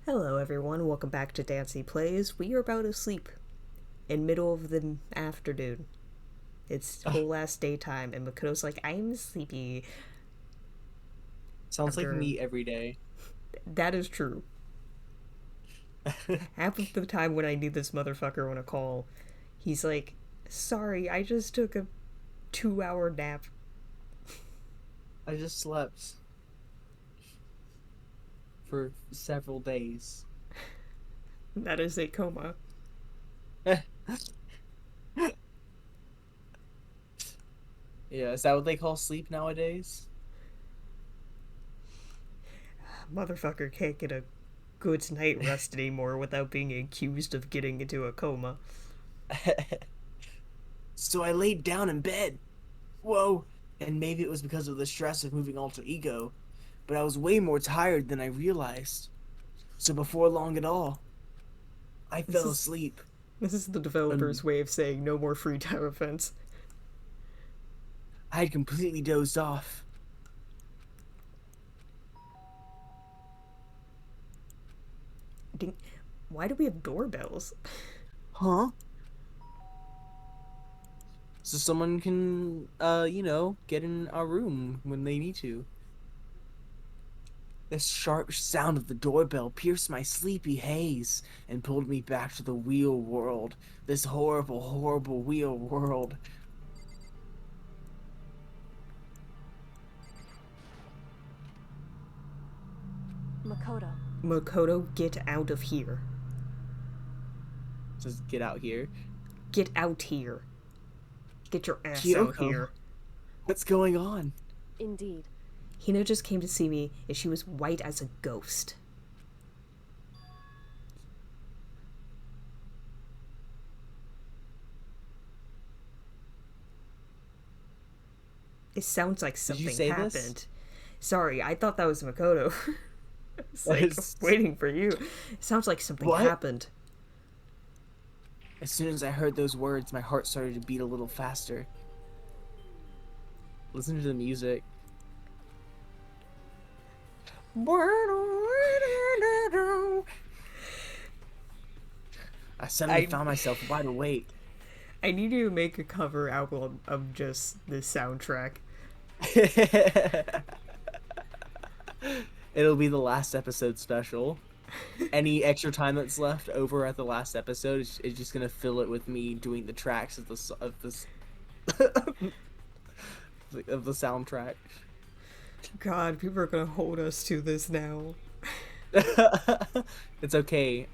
Hello everyone, welcome back to Dancy Plays. We are about to sleep in middle of the afternoon. It's whole last daytime and Makoto's like, I'm sleepy. Sounds like After me every day. that is true. Half of the time when I need this motherfucker on a call, he's like, sorry, I just took a 2-hour nap. I just slept for several days. That is a coma. Yeah, is that what they call sleep nowadays? Motherfucker can't get a good night rest anymore without being accused of getting into a coma. So I laid down in bed. Whoa. And maybe it was because of the stress of moving alter ego, but I was way more tired than I realized. So before long at all, I This fell is asleep. this is the And developer's way of saying no more free time events. I had completely dozed off. Ding. Why do we have doorbells? Huh? So someone can, get in our room when they need to. The sharp sound of the doorbell pierced my sleepy haze and pulled me back to the real world. This horrible, horrible real world. Makoto. Makoto, get out of here. Just get out here. Get out here. Get your ass out Kyoko, here. what's going on? Indeed. Hina just came to see me and she was white as a ghost. It sounds like Did you something say happened. this? Sorry, I thought that was Makoto. It's like waiting for you. It sounds like something What? happened. As soon as I heard those words, my heart started to beat a little faster. Listen to the music. I suddenly I found myself wide awake. I need you to make a cover album of just the soundtrack. It'll be the last episode special. Any extra time that's left over at the last episode is just gonna fill it with me doing the tracks of this of the soundtrack. God, people are gonna hold us to this now. It's okay.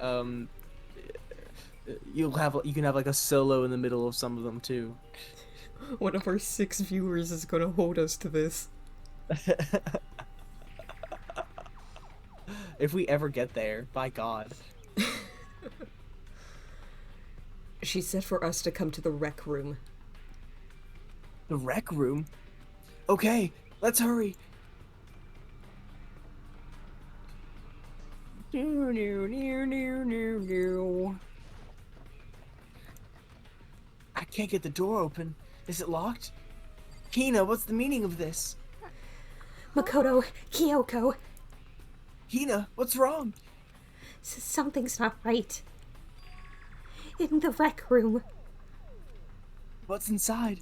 You can have like a solo in the middle of some of them too. One of our 6 viewers is gonna hold us to this. If we ever get there, by God. She said for us to come to the rec room. The rec room? Okay, let's hurry. I can't get the door open. Is it locked? Hina, what's the meaning of this? Makoto, Kyoko, Hina, what's wrong? something's not right. In the rec room. What's inside?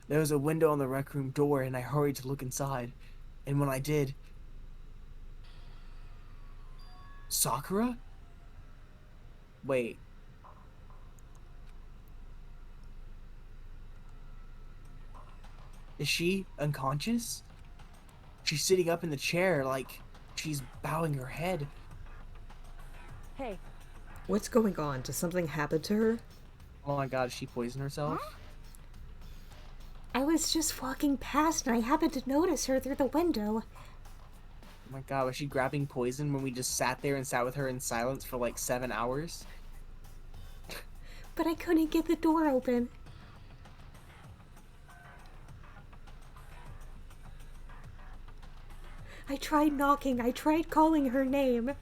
There was a window on the rec room door, and I hurried to look inside. And when I did... Sakura? Wait. Is she unconscious? She's sitting up in the chair like she's bowing her head. Hey, What's going on? Does something happen to her? Oh my god, she poisoned herself? I was just walking past and I happened to notice her through the window. Oh my god, was she grabbing poison when we just sat there and sat with her in silence for like 7 hours? But I couldn't get the door open. I tried knocking, I tried calling her name.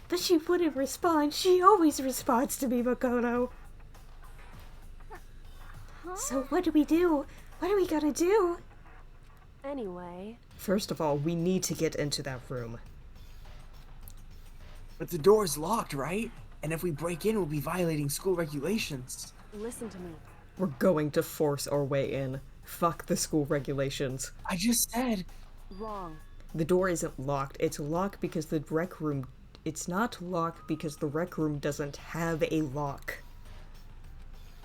But she wouldn't respond. She always responds to me, Makoto. So what do we do? What are we gonna do? anyway, First of all, we need to get into that room. But the door is locked, right? And if we break in, we'll be violating school regulations. Listen to me. We're going to force our way in. Fuck the school regulations. I just said... Wrong. The door isn't locked. It's locked because the rec room... It's not locked because the rec room doesn't have a lock.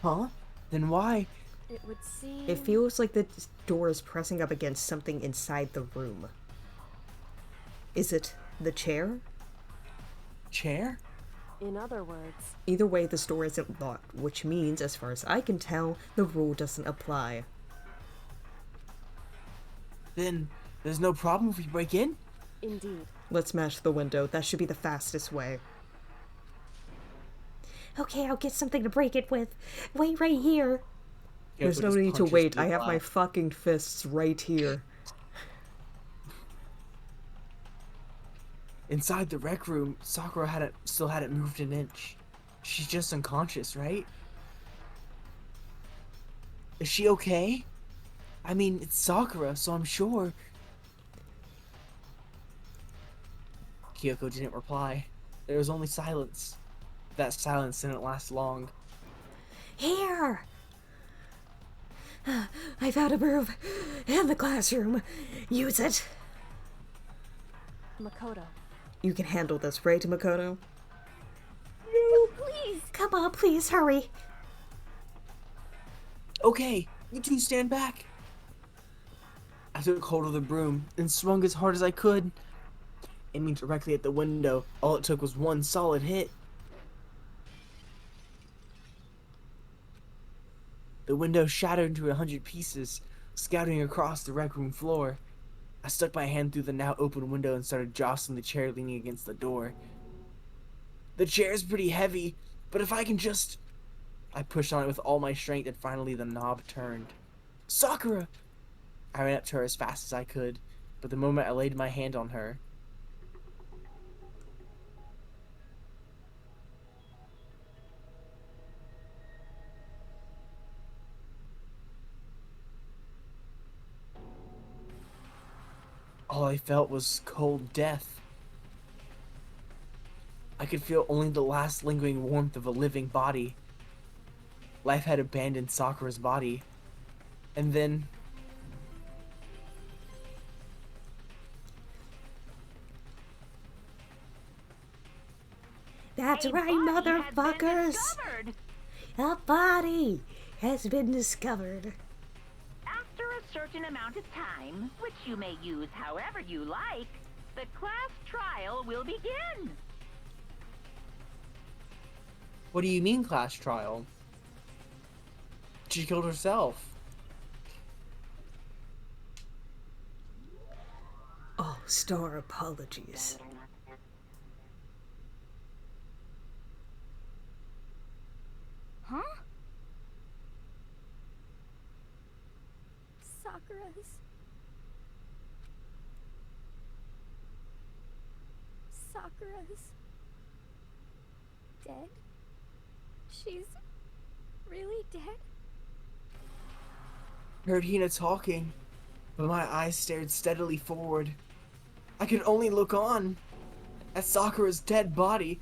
Huh? Then why? It would seem... It feels like the door is pressing up against something inside the room. Is it the chair? Chair? In other words, Either way, this door isn't locked, which means, as far as I can tell, the rule doesn't apply. Then there's no problem if we break in? indeed. Let's smash the window. That should be the fastest way. Okay, I'll get something to break it with. Wait right here. There's Kyoko no just need to punches wait. through I have my glass. fucking fists right here. Inside the rec room, Sakura still hadn't moved an inch. She's just unconscious, right? Is she okay? I mean, it's Sakura, so I'm sure. Kyoko didn't reply. There was only silence. That silence didn't last long. Here! I found a broom in the classroom. Use it. Makoto. You can handle this, right, Makoto? No, please. Come on, please, hurry. Okay, you two stand back. I took hold of the broom and swung as hard as I could, aiming directly at the window. All it took was one solid hit. The window shattered into 100 pieces, scattering across the rec room floor. I stuck my hand through the now open window and started jostling the chair leaning against the door. The chair is pretty heavy, but if I can just... I pushed on it with all my strength and finally the knob turned. Sakura! I ran up to her as fast as I could, but the moment I laid my hand on her... all I felt was cold death. I could feel only the last lingering warmth of a living body. Life had abandoned Sakura's body. And then... That's A right, body has been motherfuckers. discovered. A body has been discovered. After a certain amount of time, which you may use however you like, the class trial will begin. What do you mean, class trial? She killed herself. Oh, Star, apologies. Huh? Sakura's... Sakura's... dead? She's... really dead? I heard Hina talking, but my eyes stared steadily forward. I could only look on at Sakura's dead body.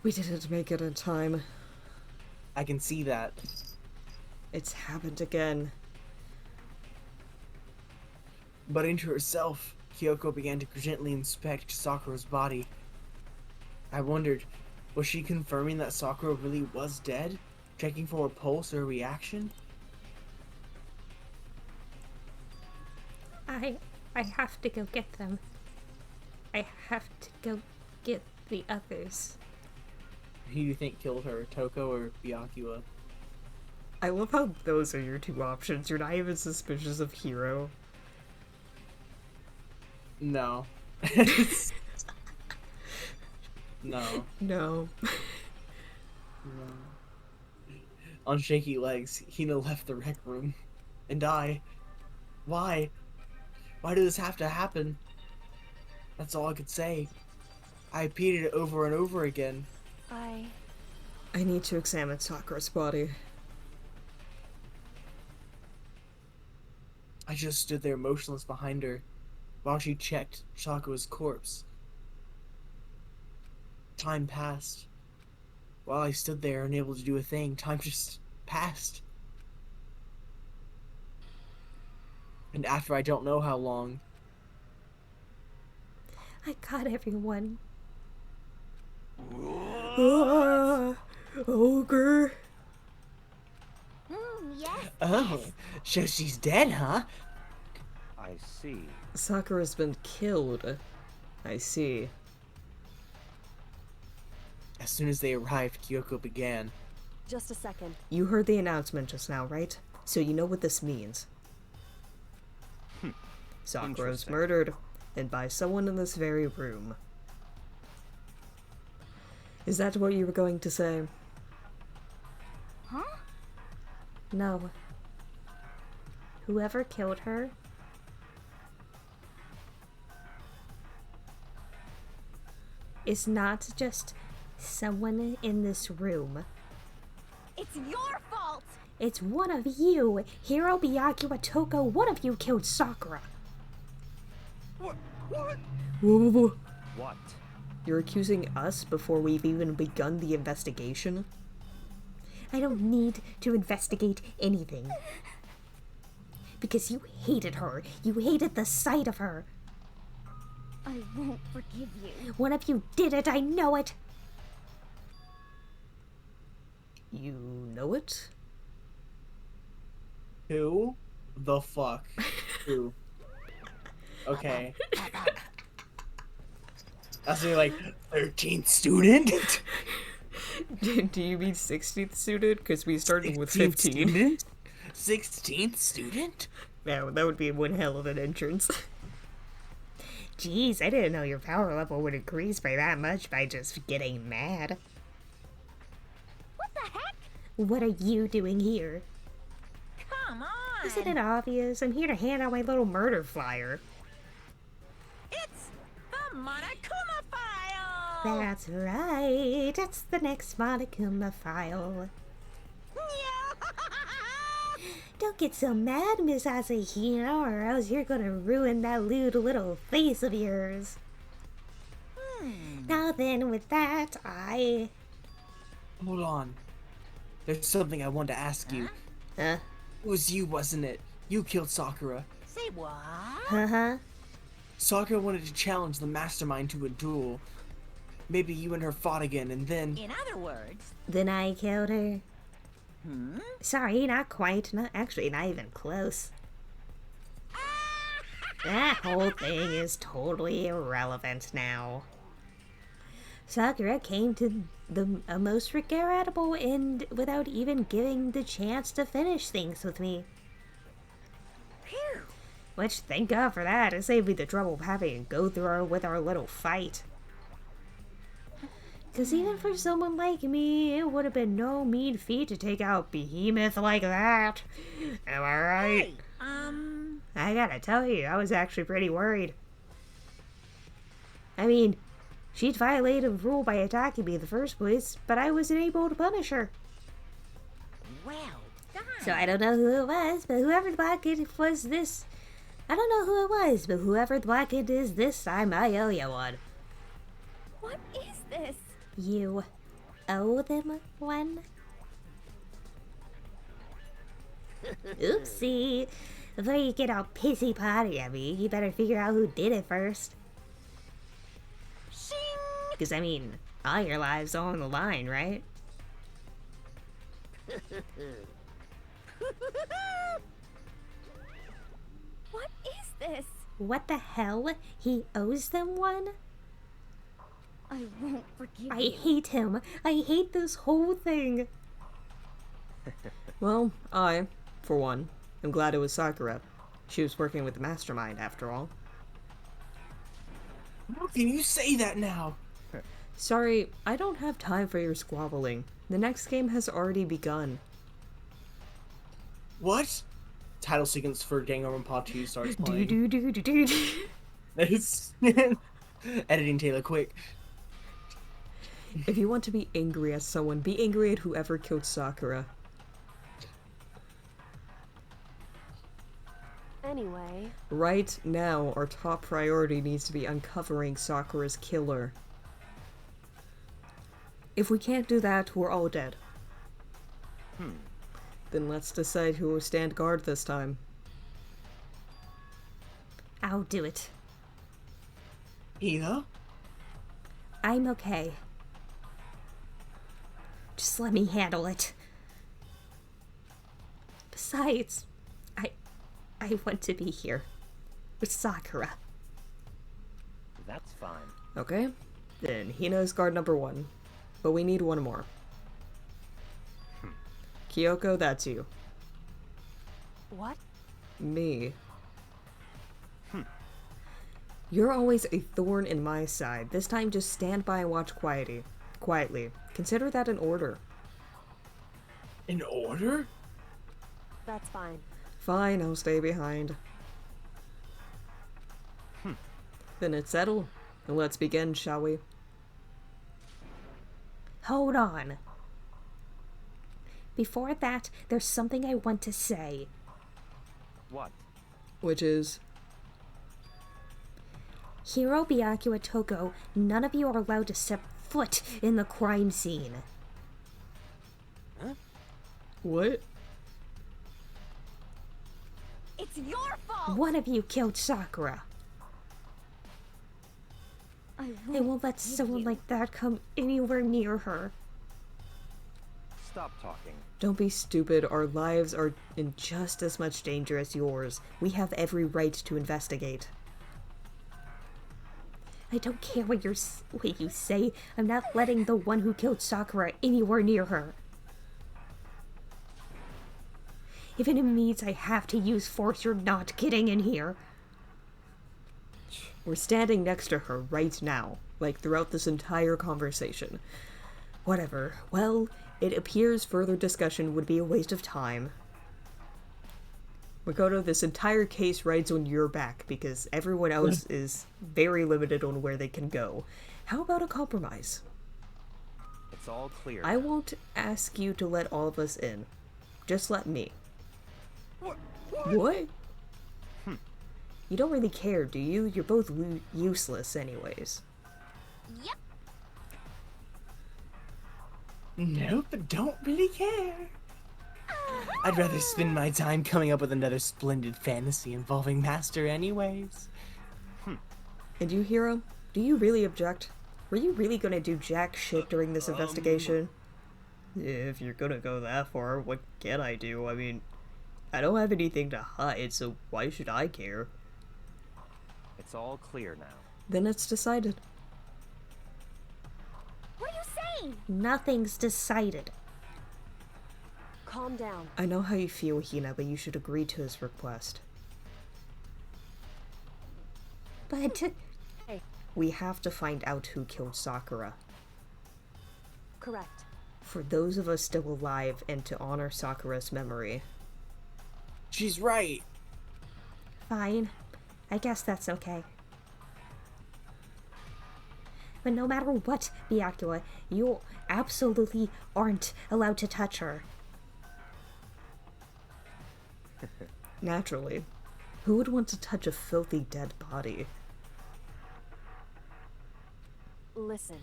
We didn't make it in time. I can see that. It's happened again. But to herself, Kyoko began to gently inspect Sakura's body. I wondered, was she confirming that Sakura really was dead? Checking for a pulse or a reaction? I have to go get them. I have to go get the others. Who do you think killed her, Toko or Byakuya? I love how those are your two options. You're not even suspicious of Hiro. No. No. No. No. On shaky legs, Hina left the rec room. And I... Why? Why did this have to happen? That's all I could say. I repeated it over and over again. I need to examine Sakura's body. I just stood there motionless behind her. while she checked Sakura's corpse. Time passed. While I stood there unable to do a thing, time just passed. And after I don't know how long, I got everyone. Ogre. Yes. oh, so she's dead, huh? I see. Sakura's been killed. I see. As soon as they arrived, Kyoko began. Just a second. You heard the announcement just now, right? So you know what this means. Sakura's Interesting. murdered, and by someone in this very room. Is that what you were going to say? Huh? No. Whoever killed her is not just someone in this room. It's your fault. It's one of you. Hiro, Byakuya, Toko, one of you killed Sakura. What? Whoa. What? You're accusing us before we've even begun the investigation? I don't need to investigate anything. Because you hated her. You hated the sight of her. I won't forgive you. One of you did it, I know it. You know it? Who the fuck? Who? Okay. That's me like 13th student. Do you mean 16th student? Because we started with 16th 15. student? 16th student? Yeah, that would be one hell of an entrance. Jeez, I didn't know your power level would increase by that much by just getting mad. What the heck? What are you doing here? Come on! Isn't it obvious? I'm here to hand out my little murder flyer. It's the Monokuma file! That's right. It's the next Monokuma file. Don't get so mad, Miss Asahino, or else you're gonna ruin that lewd little face of yours. Now then, with that, Hold on. There's something I want to ask you. Huh? It was you, wasn't it? You killed Sakura. Say what? Uh-huh. Sakura wanted to challenge the mastermind to a duel. Maybe you and her fought again, and then... In other words, Then I killed her. Sorry, not quite. Not even close. That whole thing is totally irrelevant now. Sakura came to the most regrettable end without even giving the chance to finish things with me. phew, Which, thank God for that, it saved me the trouble of having to go through her with our little fight. Because even for someone like me, it would have been no mean feat to take out Behemoth like that. Am I right? hey, I gotta tell you, I was actually pretty worried. I mean, she'd violated a rule by attacking me in the first place, but I wasn't able to punish her. well done. So I don't know who it was, but whoever the Black Kid was this... I don't know who it was, but whoever the Black Kid is this time, I owe you one. What is this? You owe them one? Oopsie. Before you get all pissy potty at me, you better figure out who did it first. Shing! Because, I mean, all your lives are on the line, right? What is this? What the hell? He owes them one? I won't forgive I you. hate him. I hate this whole thing. Well, I, for one, am glad it was Sakura. She was working with the mastermind, after all. How can you say that now? Sorry, I don't have time for your squabbling. The next game has already begun. What? Title sequence for Danganronpa 2 starts Do playing. do do do do. It's editing Taylor quick. If you want to be angry at someone, be angry at whoever killed Sakura. Anyway, Right now, our top priority needs to be uncovering Sakura's killer. If we can't do that, we're all dead. Then let's decide who will stand guard this time. I'll do it. Hina? I'm okay. Just let me handle it. Besides, I want to be here with Sakura. That's fine. Okay? Then Hina's guard number 1. But we need one more. Kyoko, that's you. what? Me. You're always a thorn in my side. This time just stand by and watch quietly. Consider that an order. In order? That's fine. Fine, I'll stay behind. Then it's settled. And let's begin, shall we? Hold on. Before that, there's something I want to say. What? Which is... Hiro, Byakuya, Toko, none of you are allowed to step foot in the crime scene. What? It's your fault! One of you killed Sakura. I I won't let forgive someone you. like that come anywhere near her. Stop talking. Don't be stupid. Our lives are in just as much danger as yours. We have every right to investigate. I don't care what you say. I'm not letting the one who killed Sakura anywhere near her. Even if it means I have to use force, you're not getting in here. We're standing next to her right now, like throughout this entire conversation. Whatever. Well, it appears further discussion would be a waste of time. Makoto, this entire case rides on your back because everyone else is very limited on where they can go. How about a compromise? It's all clear. I won't ask you to let all of us in. Just let me. What? You don't really care, do you? You're both useless anyways. Yep. Nope, don't really care. I'd rather spend my time coming up with another splendid fantasy involving Master anyways. And you, Hiro? Do you really object? Were you really gonna do jack shit during this investigation? If you're gonna go that far, what can I do? I mean, I don't have anything to hide, so why should I care? It's all clear now. Then it's decided. What are you saying? Nothing's decided. Calm down. I know how you feel, Hina, but you should agree to his request. But We have to find out who killed Sakura. Correct. For those of us still alive, and to honor Sakura's memory. She's right. fine. I guess that's okay. But no matter what, Byakuya, you absolutely aren't allowed to touch her. Naturally. Who would want to touch a filthy dead body? Listen,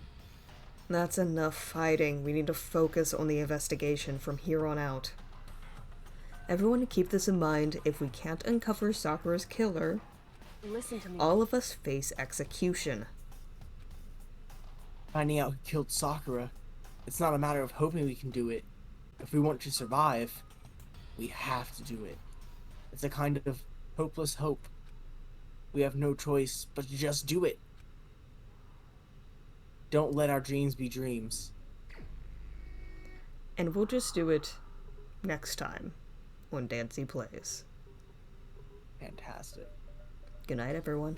That's enough fighting. We need to focus on the investigation from here on out. Everyone keep this in mind. If we can't uncover Sakura's killer, listen to me. all of us face execution. Finding out who killed Sakura, it's not a matter of hoping we can do it. If we want to survive, we have to do it. It's a kind of hopeless hope. We have no choice but to just do it. Don't let our dreams be dreams. And we'll just do it next time when Dancy plays. Fantastic. Good night, everyone.